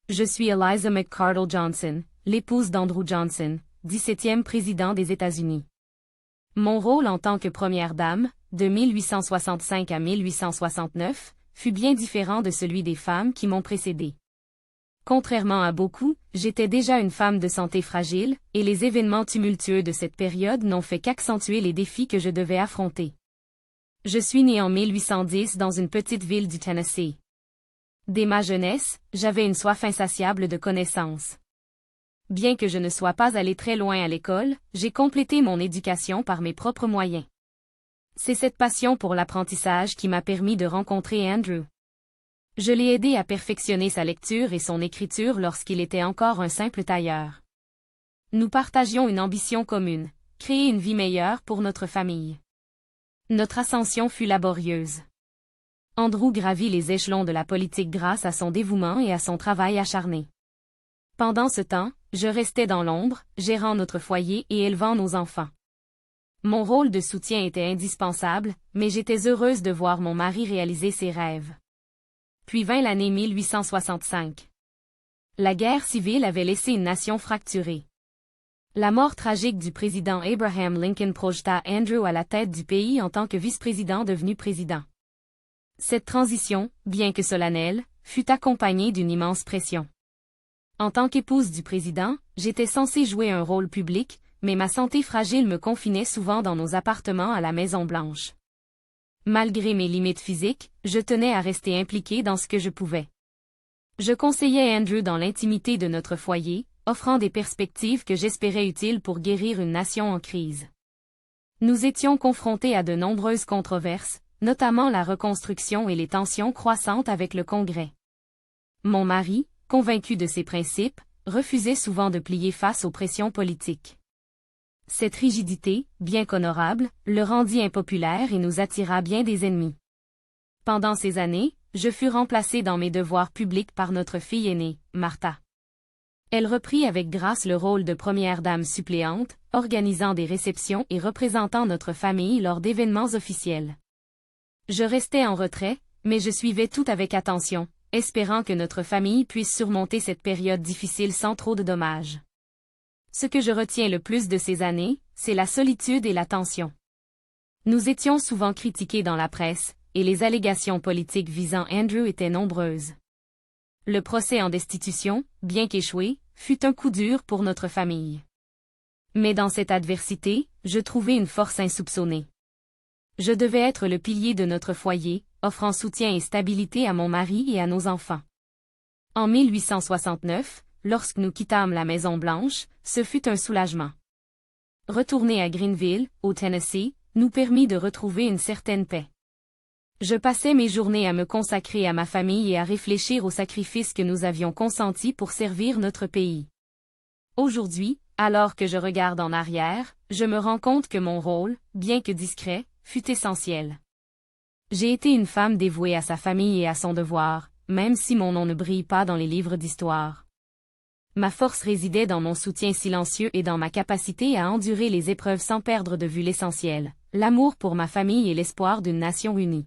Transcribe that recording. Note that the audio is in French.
Je suis Eliza McCardle Johnson, l'épouse d'Andrew Johnson, 17e président des États-Unis. Mon rôle en tant que première dame, de 1865 à 1869, fut bien différent de celui des femmes qui m'ont précédée. Contrairement à beaucoup, j'étais déjà une femme de santé fragile, et les événements tumultueux de cette période n'ont fait qu'accentuer les défis que je devais affronter. Je suis née en 1810 dans une petite ville du Tennessee. Dès ma jeunesse, j'avais une soif insatiable de connaissances. Bien que je ne sois pas allée très loin à l'école, j'ai complété mon éducation par mes propres moyens. C'est cette passion pour l'apprentissage qui m'a permis de rencontrer Andrew. Je l'ai aidé à perfectionner sa lecture et son écriture lorsqu'il était encore un simple tailleur. Nous partagions une ambition commune, créer une vie meilleure pour notre famille. Notre ascension fut laborieuse. Andrew gravit les échelons de la politique grâce à son dévouement et à son travail acharné. Pendant ce temps, je restais dans l'ombre, gérant notre foyer et élevant nos enfants. Mon rôle de soutien était indispensable, mais j'étais heureuse de voir mon mari réaliser ses rêves. Puis vint l'année 1865. La guerre civile avait laissé une nation fracturée. La mort tragique du président Abraham Lincoln projeta Andrew à la tête du pays en tant que vice-président devenu président. Cette transition, bien que solennelle, fut accompagnée d'une immense pression. En tant qu'épouse du président, j'étais censée jouer un rôle public, mais ma santé fragile me confinait souvent dans nos appartements à la Maison-Blanche. Malgré mes limites physiques, je tenais à rester impliquée dans ce que je pouvais. Je conseillais Andrew dans l'intimité de notre foyer, offrant des perspectives que j'espérais utiles pour guérir une nation en crise. Nous étions confrontés à de nombreuses controverses, notamment la reconstruction et les tensions croissantes avec le Congrès. Mon mari, convaincu de ses principes, refusait souvent de plier face aux pressions politiques. Cette rigidité, bien qu'honorable, le rendit impopulaire et nous attira bien des ennemis. Pendant ces années, je fus remplacée dans mes devoirs publics par notre fille aînée, Martha. Elle reprit avec grâce le rôle de première dame suppléante, organisant des réceptions et représentant notre famille lors d'événements officiels. Je restais en retrait, mais je suivais tout avec attention, espérant que notre famille puisse surmonter cette période difficile sans trop de dommages. Ce que je retiens le plus de ces années, c'est la solitude et la tension. Nous étions souvent critiqués dans la presse, et les allégations politiques visant Andrew étaient nombreuses. Le procès en destitution, bien qu'échoué, fut un coup dur pour notre famille. Mais dans cette adversité, je trouvais une force insoupçonnée. Je devais être le pilier de notre foyer, offrant soutien et stabilité à mon mari et à nos enfants. En 1869, lorsque nous quittâmes la Maison-Blanche, ce fut un soulagement. Retourner à Greenville, au Tennessee, nous permit de retrouver une certaine paix. Je passais mes journées à me consacrer à ma famille et à réfléchir aux sacrifices que nous avions consentis pour servir notre pays. Aujourd'hui, alors que je regarde en arrière, je me rends compte que mon rôle, bien que discret, fut essentiel. J'ai été une femme dévouée à sa famille et à son devoir, même si mon nom ne brille pas dans les livres d'histoire. Ma force résidait dans mon soutien silencieux et dans ma capacité à endurer les épreuves sans perdre de vue l'essentiel, l'amour pour ma famille et l'espoir d'une nation unie.